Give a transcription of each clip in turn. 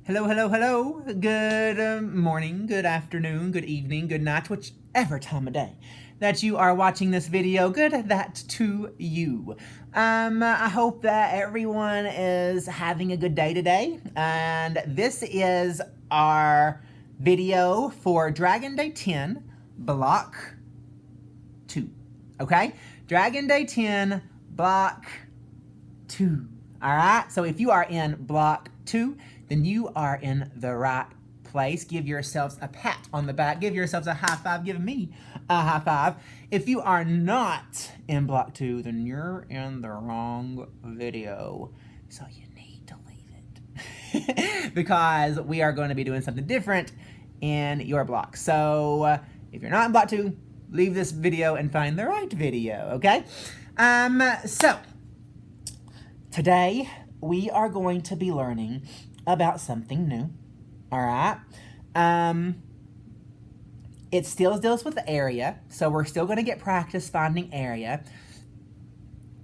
Hello, hello, hello. Good morning, good afternoon, good evening, good night, whichever time of day that you are watching this video. Good that to you. I hope that everyone is having a good day today. And this is our video for Dragon Day 10, Block 2. Okay? Dragon Day 10, Block 2. Alright? So if you are in Block 2, then you are in the right place. Give yourselves a pat on the back. Give yourselves a high five. Give me a high five. If you are not in Block 2, then you're in the wrong video. So you need to leave it. Because we are going to be doing something different in your block. So if you're not in Block 2, leave this video and find the right video, okay? So today we are going to be learning about something new, all right? It still deals with the area, so we're still going to get practice finding area,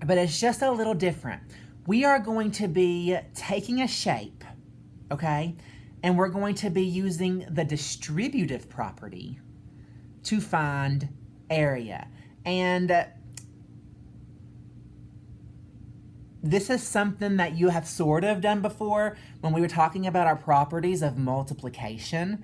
but it's just a little different. We are going to be taking a shape, okay? And we're going to be using the distributive property to find area. And this is something that you have sort of done before when we were talking about our properties of multiplication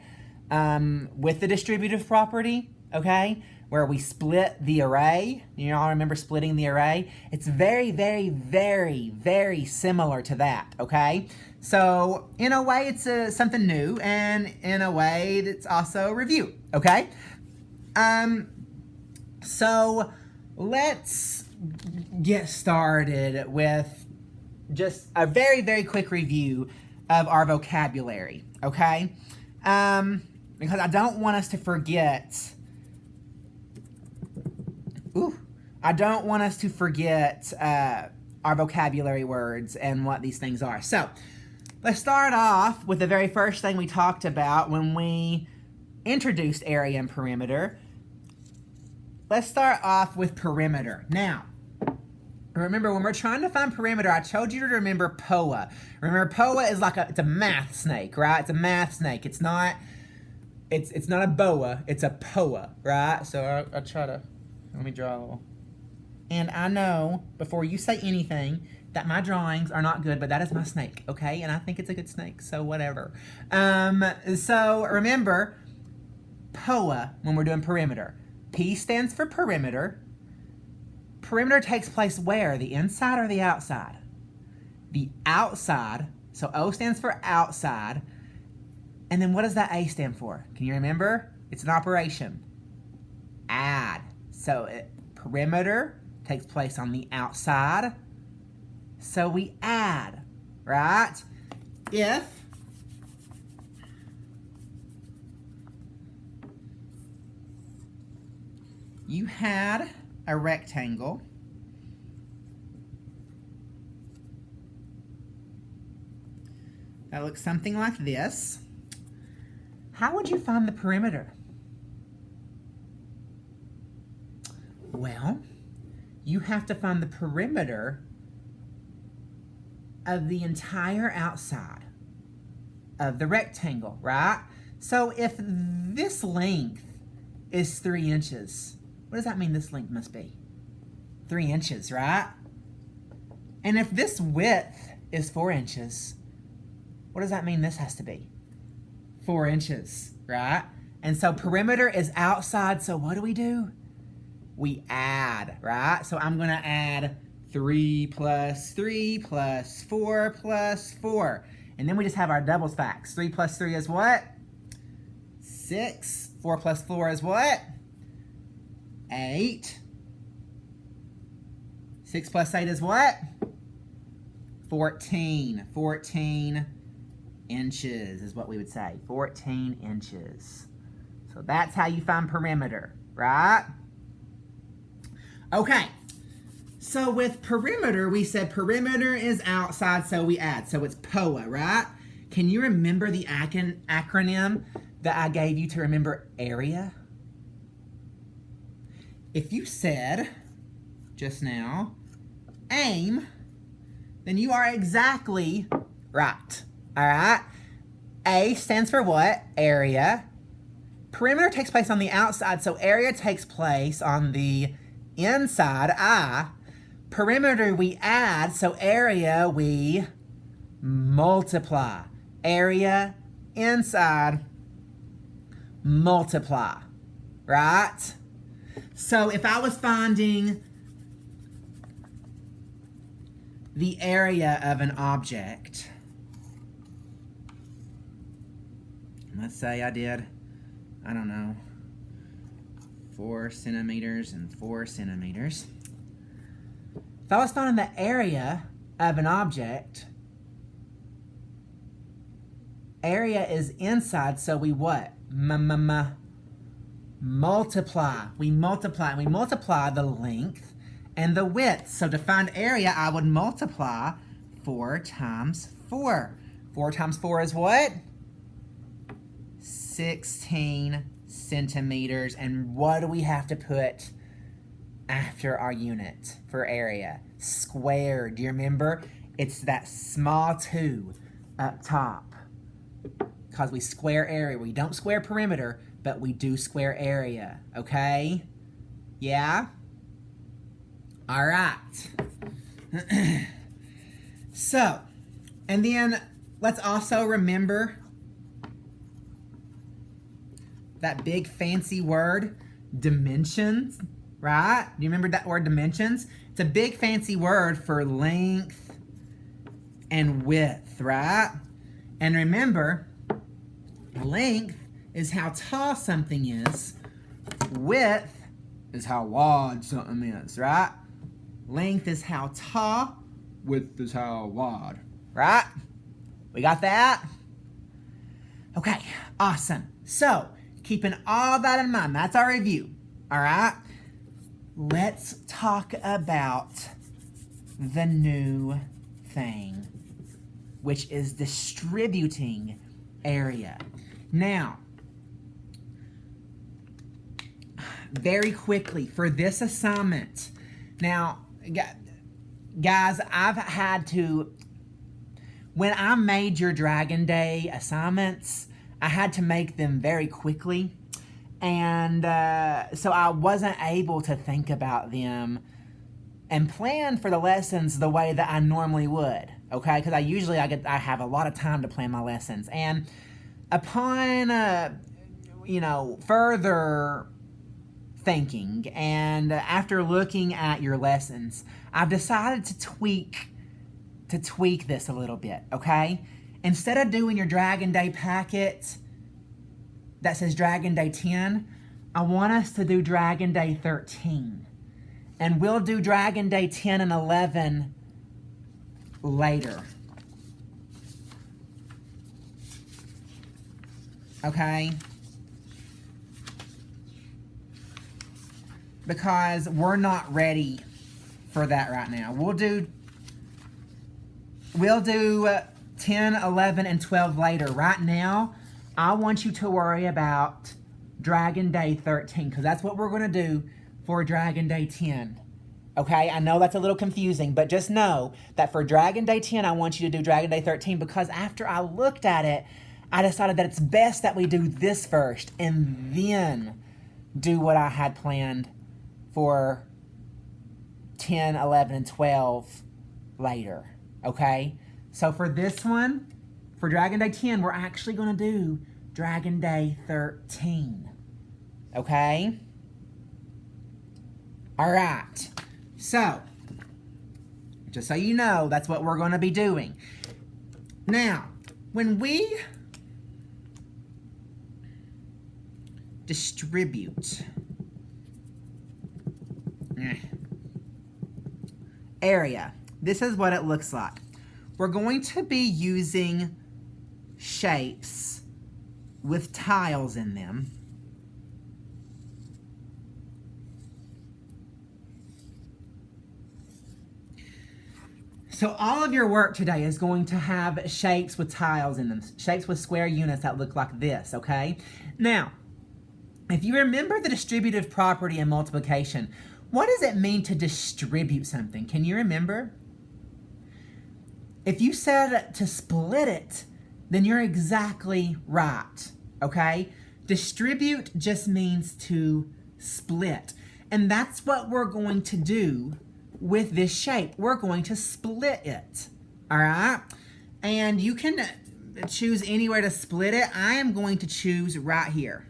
with the distributive property, okay? Where we split the array. You all remember splitting the array? It's very, very, very, very similar to that, okay? So in a way, it's something new, and in a way, it's also review, okay? So let's get started with just a very, very quick review of our vocabulary, okay? Because I don't want us to forget, our vocabulary words and what these things are. So let's start off with the very first thing we talked about when we introduced area and perimeter. Let's start off with perimeter. Now, remember, when we're trying to find perimeter, I told you to remember POA. Remember, POA is like it's a math snake, right? It's a math snake. It's not a boa, it's a POA, right? So I'll try to, let me draw a little. And I know, before you say anything, that my drawings are not good, but that is my snake, okay? And I think it's a good snake, so whatever. So remember, POA when we're doing perimeter. P stands for perimeter. Perimeter takes place where? The inside or the outside? The outside. So O stands for outside. And then what does that A stand for? Can you remember? It's an operation. Add. So perimeter takes place on the outside. So we add, right? If you had a rectangle that looks something like this, how would you find the perimeter? Well, you have to find the perimeter of the entire outside of the rectangle, right? So if this length is 3 inches, what does that mean this length must be? 3 inches, right? And if this width is 4 inches, what does that mean this has to be? 4 inches, right? And so perimeter is outside, so what do? We add, right? So I'm gonna add 3 plus 3 plus 4 plus 4. And then we just have our doubles facts. 3 plus 3 is what? 6. 4 plus 4 is what? 8. 6 plus 8 is what? 14. 14 inches is what we would say. 14 inches. So that's how you find perimeter, right? Okay. So with perimeter, we said perimeter is outside, so we add. So it's POA, right? Can you remember the acronym that I gave you to remember area? If you said just now, AIM, then you are exactly right, all right? A stands for what? Area. Perimeter takes place on the outside, so area takes place on the inside, I. Perimeter we add, so area we multiply. Area, inside, multiply, right? So if I was finding the area of an object, let's say I did, I don't know, 4 centimeters and 4 centimeters. If I was finding the area of an object, area is inside, so we what? Multiply. We multiply. We multiply the length and the width. So to find area, I would multiply 4 times 4. 4 times 4 is what? 16 centimeters. And what do we have to put after our unit for area? Square. Do you remember? It's that small 2 up top. Because we square area. We don't square perimeter, but we do square area. Okay? Yeah? All right. So, and then let's also remember that big fancy word, dimensions, right? Do you remember that word, dimensions? It's a big fancy word for length and width, right? And remember, length is how tall something is. Width is how wide something is, right? Length is how tall. Width is how wide, right? We got that? Okay, awesome. So, keeping all that in mind, that's our review, all right? Let's talk about the new thing, which is distributing area. Now, very quickly, for this assignment, now, guys, I've had to, when I made your Dragon Day assignments, I had to make them very quickly, and so I wasn't able to think about them and plan for the lessons the way that I normally would, okay? Because I have a lot of time to plan my lessons, and upon further thinking and after looking at your lessons, I've decided to tweak this a little bit, okay? Instead of doing your Dragon Day packet that says Dragon Day 10, I want us to do Dragon Day 13. And we'll do Dragon Day 10 and 11 later. Okay? Because we're not ready for that right now. We'll do 10, 11, and 12 later. Right now, I want you to worry about Dragon Day 13, because that's what we're going to do for Dragon Day 10. Okay, I know that's a little confusing, but just know that for Dragon Day 10, I want you to do Dragon Day 13, because after I looked at it, I decided that it's best that we do this first and then do what I had planned for 10, 11, and 12 later. Okay? So for this one, for Dragon Day 10, we're actually going to do Dragon Day 13. Okay? All right. So, just so you know, that's what we're going to be doing. Now, when we distribute area, this is what it looks like. We're going to be using shapes with tiles in them. So all of your work today is going to have shapes with tiles in them, shapes with square units that look like this, okay? Now, if you remember the distributive property in multiplication, what does it mean to distribute something? Can you remember? If you said to split it then you're exactly right, okay? Distribute just means to split. And that's what we're going to do with this shape. We're going to split it, all right? And you can choose anywhere to split it. I am going to choose right here.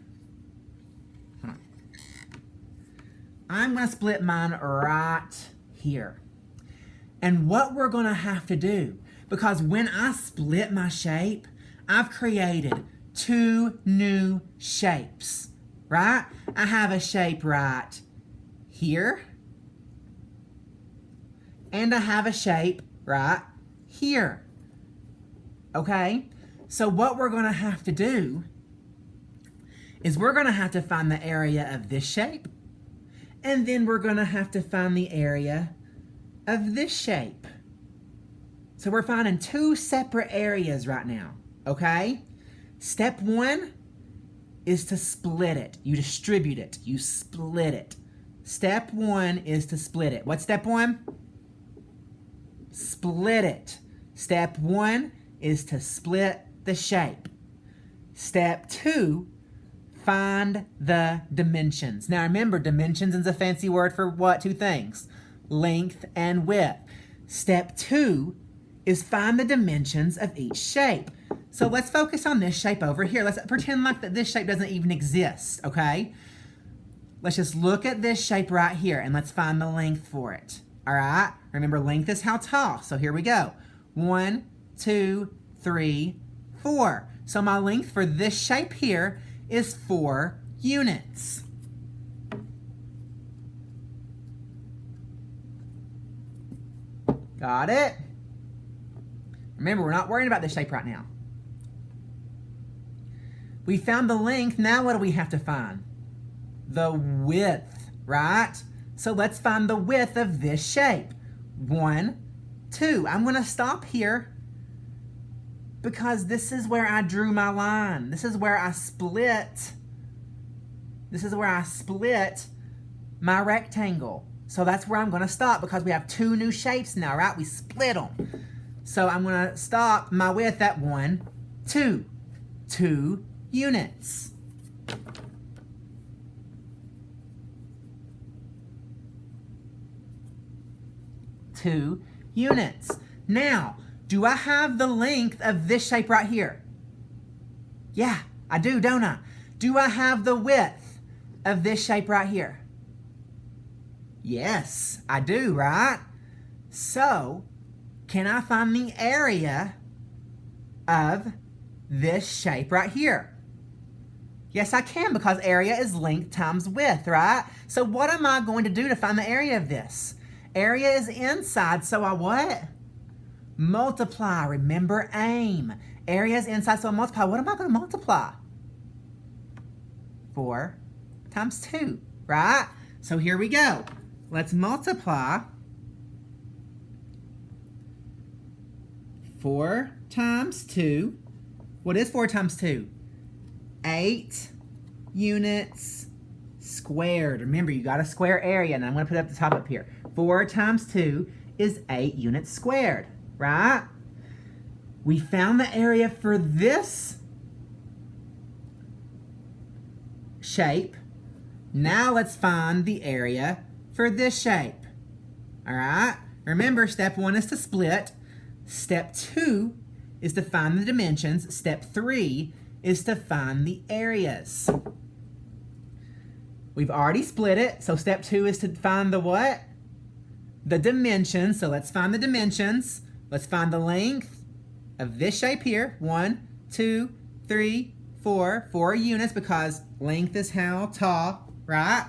I'm going to split mine right here. And what we're going to have to do, because when I split my shape, I've created two new shapes, right? I have a shape right here, and I have a shape right here, okay? So what we're going to have to do is we're going to have to find the area of this shape, and then we're going to have to find the area of this shape. So we're finding two separate areas right now, okay? Step one is to split it. You distribute it. You split it. Step one is to split it. What's step one? Split it. Step one is to split the shape. Step two, find the dimensions. Now remember, dimensions is a fancy word for what? Two things. Length and width. Step two is find the dimensions of each shape. So let's focus on this shape over here. Let's pretend like that this shape doesn't even exist, okay? Let's just look at this shape right here and let's find the length for it, all right? Remember, length is how tall, so here we go. 1, 2, 3, 4. So my length for this shape here is 4 units. Got it? Remember, we're not worrying about this shape right now. We found the length, now what do we have to find? The width, right? So let's find the width of this shape. 1, 2. I'm going to stop here because this is where I drew my line. This is where I split. This is where I split my rectangle. So that's where I'm going to stop because we have two new shapes now, right? We split them. So I'm going to stop my width at 1, 2. 2 units. Two units. Now, do I have the length of this shape right here? Yeah, I do, don't I? Do I have the width of this shape right here? Yes, I do, right? So, can I find the area of this shape right here? Yes, I can, because area is length times width, right? So what am I going to do to find the area of this? Area is inside, so I what? Multiply. Remember, aim. Area is inside, so I multiply. What am I going to multiply? 4 times 2, right? So here we go. Let's multiply 4 times 2. What is 4 times 2? 8 units squared. Remember, you got a square area, and I'm going to put it up the top up here. 4 times 2 is 8 units squared, right? We found the area for this shape. Now let's find the area for this shape, all right? Remember, step 1 is to split. Step 2 is to find the dimensions. Step 3 is to find the areas. We've already split it, so step 2 is to find the what? The dimensions. So let's find the dimensions. Let's find the length of this shape here. 1, 2, 3, 4. 4 units, because length is how tall, right?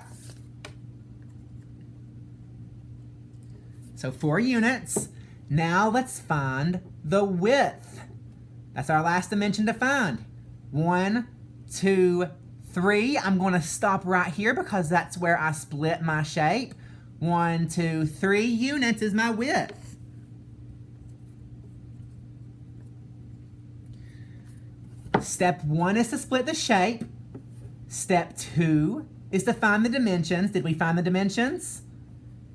So 4 units. Now let's find the width. That's our last dimension to find. 1, 2, 3. I'm going to stop right here because that's where I split my shape. 1, 2, 3 units is my width. Step 1 is to split the shape. Step 2 is to find the dimensions. Did we find the dimensions?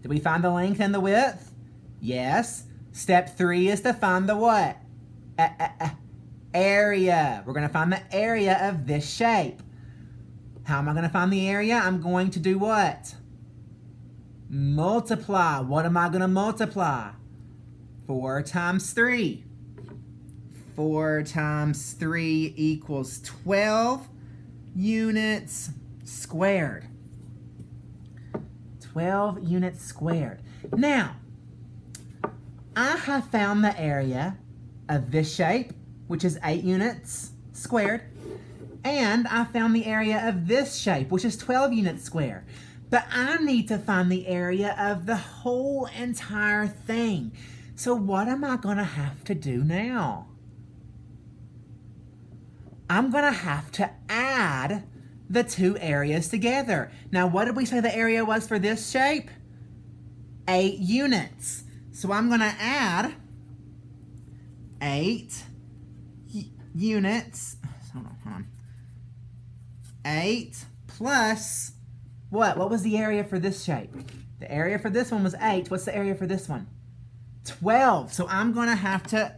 Did we find the length and the width? Yes. Step 3 is to find the what? area. We're going to find the area of this shape. How am I going to find the area? I'm going to do what? Multiply. What am I going to multiply? 4 times 3. 4 times 3 equals 12 units squared. 12 units squared. Now, I have found the area of this shape, which is 8 units squared, and I found the area of this shape, which is 12 units squared. But I need to find the area of the whole entire thing. So what am I going to have to do now? I'm going to have to add the two areas together. Now, what did we say the area was for this shape? 8 units. So I'm going to add 8 units. Hold on. 8 plus what? What was the area for this shape? The area for this one was 8. What's the area for this one? 12. So I'm going to have to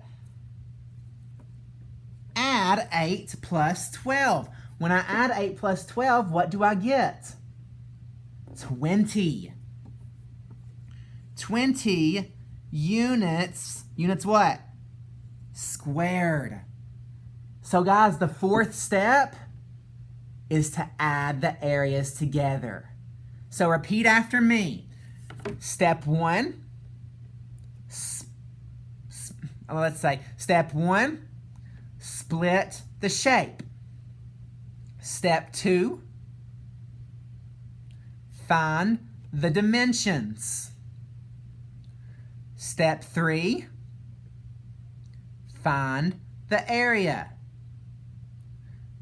add 8 plus 12. When I add 8 plus 12, what do I get? 20. 20 units. Units what? Squared. So guys, the fourth step is to add the areas together. So repeat after me. Step 1. Let's say step 1, split the shape. Step 2, find the dimensions. Step 3, find the area.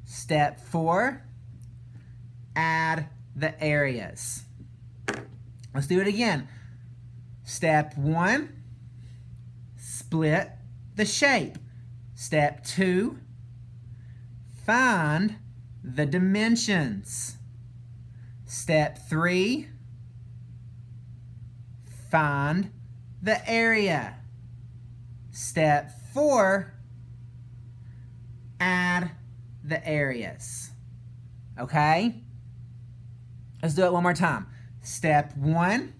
Step 4, add the areas. Let's do it again. Step 1, split the shape. Step 2, find the dimensions. Step 3, find the area. Step 4, add the areas. Okay? Let's do it one more time. Step 1,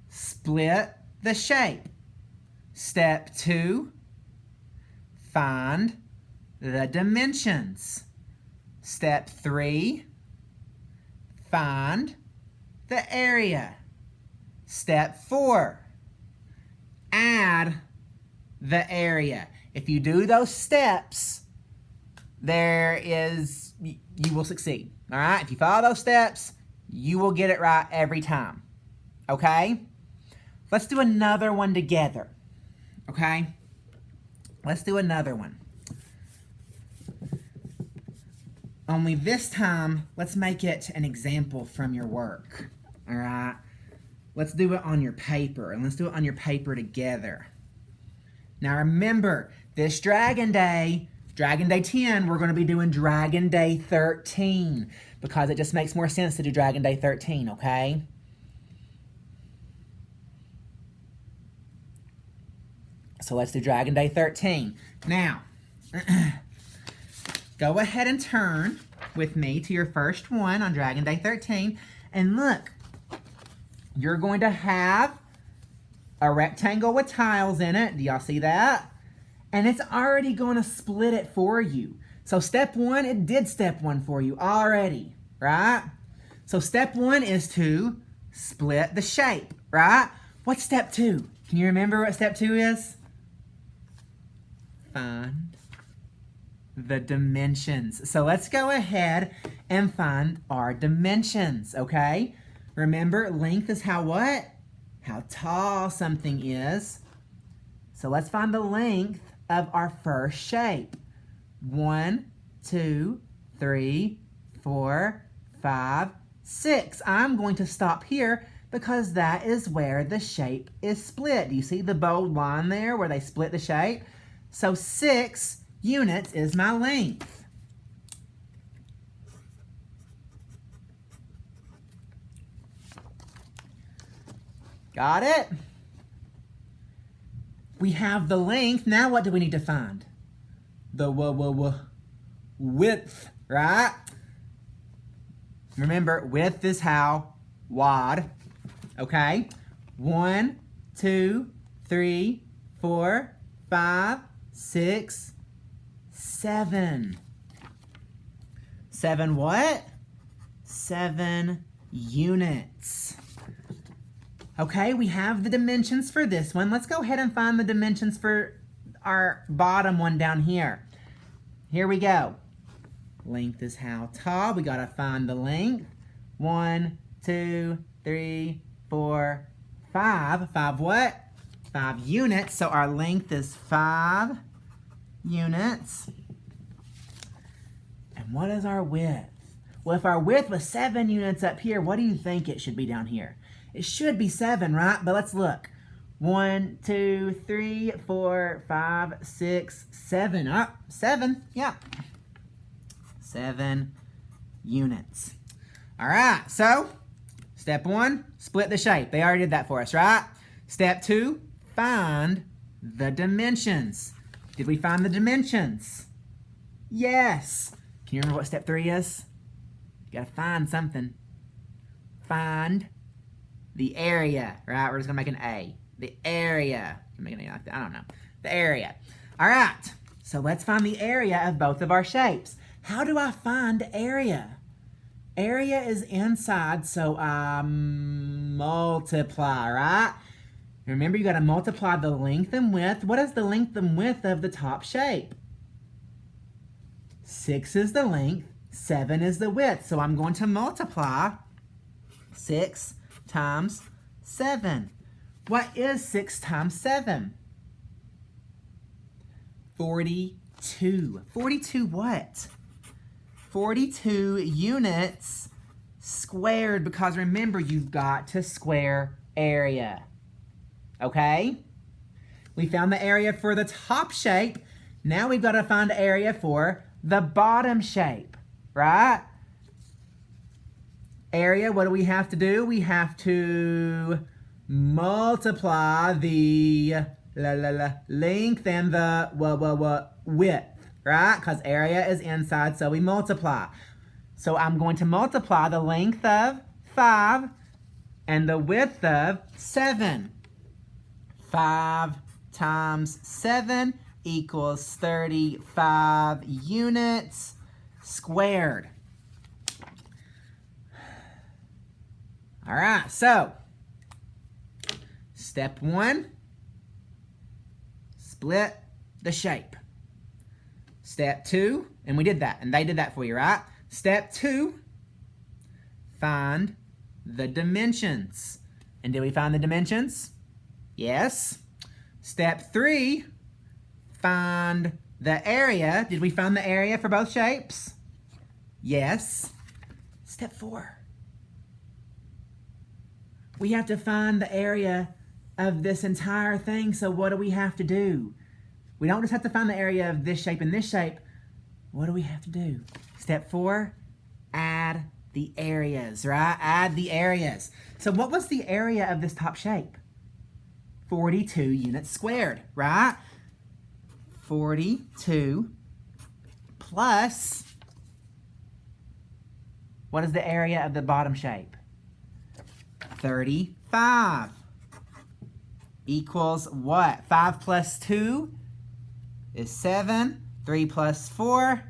split the shape. Step 2, find the dimensions. Step 3, find the area. Step 4, add the area. If you do those steps, you will succeed. All right? If you follow those steps, you will get it right every time. Okay? Let's do another one together. Okay? Let's do another one. Only this time, let's make it an example from your work. All right? Let's do it on your paper, and let's do it on your paper together. Now remember, this Dragon Day 10, we're going to be doing Dragon Day 13 because it just makes more sense to do Dragon Day 13, okay? So let's do Dragon Day 13. Now, go ahead and turn with me to your first one on Dragon Day 13. And look, you're going to have a rectangle with tiles in it. Do y'all see that? And it's already going to split it for you. So step 1, it did step 1 for you already, right? So step 1 is to split the shape, right? What's step 2? Can you remember what step 2 is? Find the dimensions. So let's go ahead and find our dimensions, okay? Remember, length is how what? How tall something is. So let's find the length of our first shape. 1, 2, 3, 4, 5, 6. I'm going to stop here because that is where the shape is split. Do you see the bold line there where they split the shape? So 6 units is my length. Got it? We have the length. Now what do we need to find? the width, right? Remember, width is how? Wad. Okay? 1, 2, 3, 4, 5, 6, 7. 7 what? 7 units. Okay, we have the dimensions for this one. Let's go ahead and find the dimensions for our bottom one down here. Here we go. Length is how tall? We gotta find the length. 1, 2, 3, 4, 5. 5 what? 5 units. So our length is 5 units. And what is our width? Well, if our width was 7 units up here, what do you think it should be down here? It should be 7, right? But let's look. 1, 2, 3, 4, 5, 6, 7. Oh, 7. Yeah. 7 units. All right. So, step 1, split the shape. They already did that for us, right? Step 2, find the dimensions. Did we find the dimensions? Yes. Can you remember what step 3 is? You gotta find something. Find the area, right? We're just gonna make an A. The area. Can make an A like that? I don't know. The area. All right. So let's find the area of both of our shapes. How do I find area? Area is inside, so I multiply, right? Remember, you gotta multiply the length and width. What is the length and width of the top shape? 6 is the length, 7 is the width. So I'm going to multiply 6 times 7. What is 6 times 7? 42. 42 what? 42 units squared, because remember, you've got to square area. Okay? We found the area for the top shape. Now we've got to find the area for the bottom shape, right? Area, what do we have to do? We have to multiply the length and the width, right? Because area is inside, so we multiply. So I'm going to multiply the length of 5 and the width of 7. 5 times 7 equals 35 units squared. All right, so step 1, split the shape. Step 2, and we did that, and they did that for you, right? Step 2, find the dimensions. And did we find the dimensions? Yes. Step 3, find the area. Did we find the area for both shapes? Yes. Step 4. We have to find the area of this entire thing, so what do we have to do? We don't just have to find the area of this shape and this shape. What do we have to do? Step 4, add the areas, right? Add the areas. So what was the area of this top shape? 42 units squared, right? 42 plus, what is the area of the bottom shape? 35 equals what? 5 plus 2 is 7. 3 plus 4,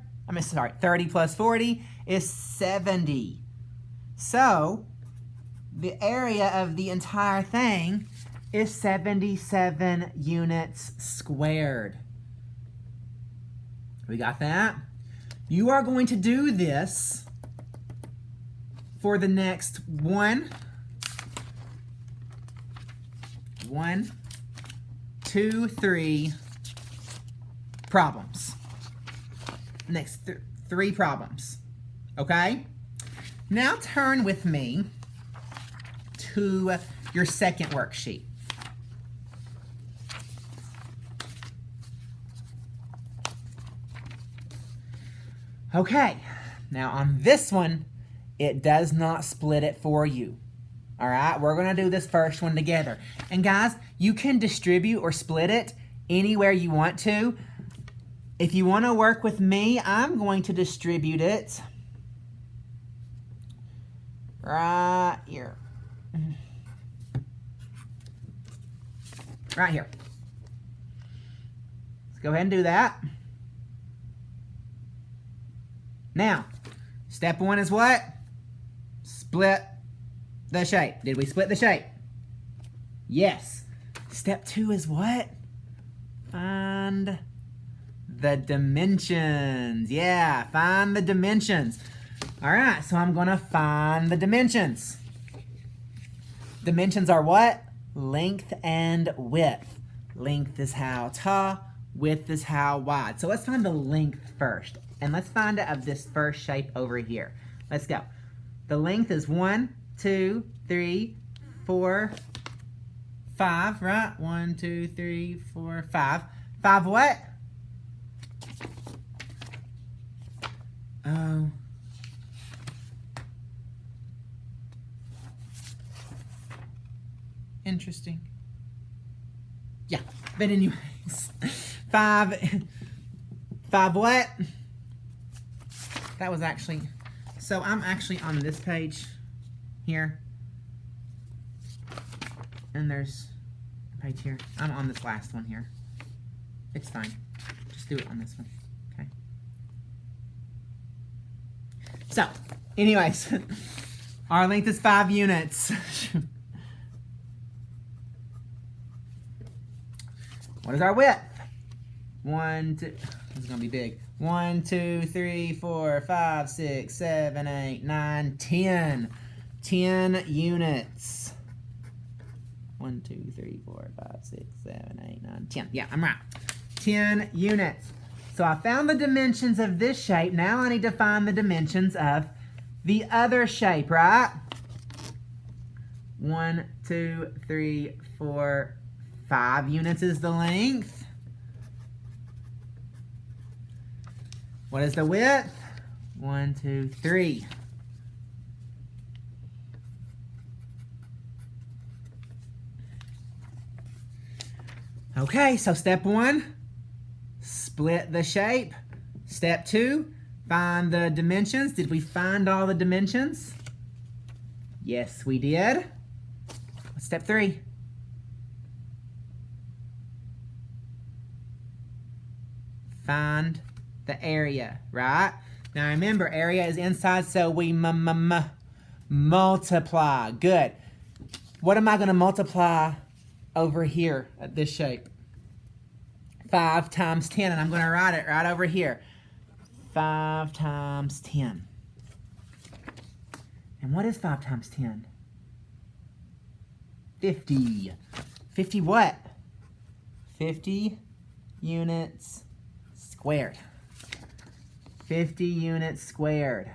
30 plus 40 is 70. So, the area of the entire thing is 77 units squared. We got that? You are going to do this for the next 1, 2, 3 problems. Next 3 problems. Okay? Now turn with me to your second worksheet. Okay, now on this one, it does not split it for you. All right, we're gonna do this first one together. And guys, you can distribute or split it anywhere you want to. If you want to work with me, I'm going to distribute it right here. Right here. Let's go ahead and do that. Now, step 1 is what? Split the shape. Did we split the shape? Yes. Step 2 is what? Find the dimensions. Yeah, find the dimensions. All right, so I'm gonna find the dimensions. Dimensions are what? Length and width. Length is how tall, width is how wide. So let's find the length first. And let's find it of this first shape over here. Let's go. The length is 1, 2, 3, 4, 5, right? 1, 2, 3, 4, 5. 5 what? Oh. Interesting. Yeah, but anyways. 5 what? That was actually, so I'm actually on this page here. And there's a page here. I'm on this last one here. It's fine. Just do it on this one. Okay. So, anyways, our length is 5 units. What is our width? 1, 2, this is gonna be big. 1, 2, 3, 4, 5, 6, 7, 8, 9, 10. 10 units. 1, 2, 3, 4, 5, 6, 7, 8, 9, 10. Yeah, I'm right. 10 units. So I found the dimensions of this shape. Now I need to find the dimensions of the other shape, right? 1, 2, 3, 4, 5 units is the length. What is the width? 1, 2, 3. Okay, so step 1, split the shape. Step 2, find the dimensions. Did we find all the dimensions? Yes, we did. What's step 3? Find the area, right? Now remember, area is inside, so we multiply. Good. What am I going to multiply over here at this shape? 5 times 10, and I'm going to write it right over here. 5 times 10. And what is 5 times 10? 50. 50 what? 50 units squared. 50 units squared.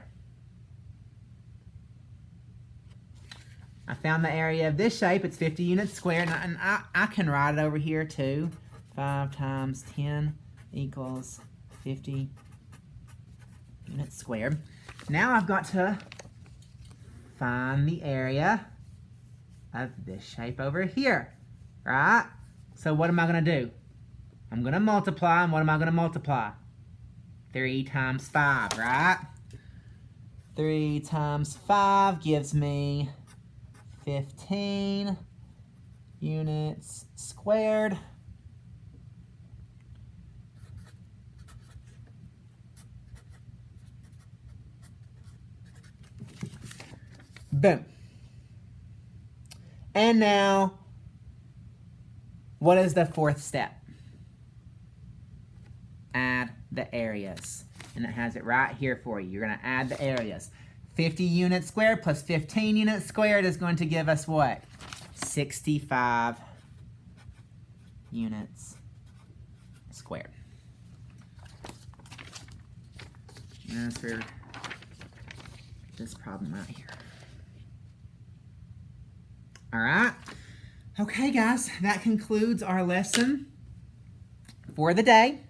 I found the area of this shape. It's 50 units squared. And I can write it over here too. 5 times 10 equals 50 units squared. Now I've got to find the area of this shape over here, right? So what am I going to do? I'm going to multiply, and what am I going to multiply? 3 times 5, right? 3 times 5 gives me 15 units squared. Boom. And now, what is the 4th step? Add the areas. And it has it right here for you. You're going to add the areas. 50 units squared plus 15 units squared is going to give us what? 65 units squared. And that's for this problem right here. All right. Okay, guys, that concludes our lesson for the day.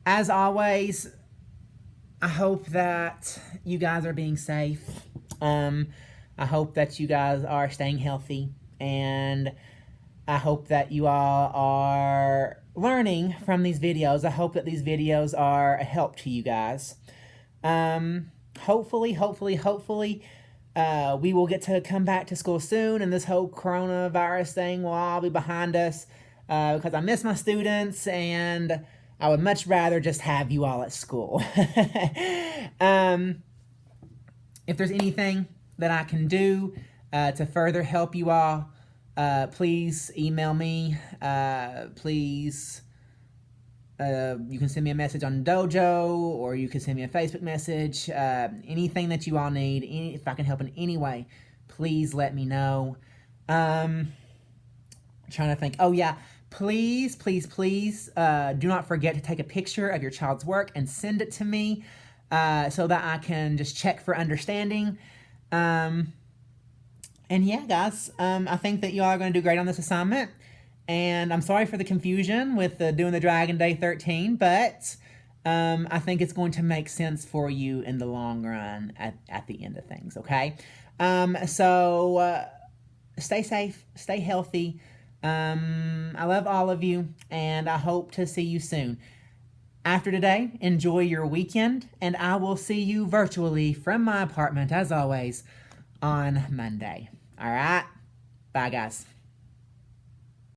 As always, I hope that you guys are being safe. I hope that you guys are staying healthy. And I hope that you all are learning from these videos. I hope that these videos are a help to you guys. Hopefully, we will get to come back to school soon, and this whole coronavirus thing will all be behind us, because I miss my students, and I would much rather just have you all at school. If there's anything that I can do to further help you all, please email me. Please, you can send me a message on Dojo, or you can send me a Facebook message. Anything that you all need, if I can help in any way, please let me know. I'm trying to think. Oh yeah, please do not forget to take a picture of your child's work and send it to me, so that I can just check for understanding. And yeah, guys, I think that you all are going to do great on this assignment. And I'm sorry for the confusion with doing the Dragon Day 13, but I think it's going to make sense for you in the long run at the end of things, okay? So stay safe, stay healthy. I love all of you, and I hope to see you soon. After today, enjoy your weekend, and I will see you virtually from my apartment, as always, on Monday. All right? Bye, guys.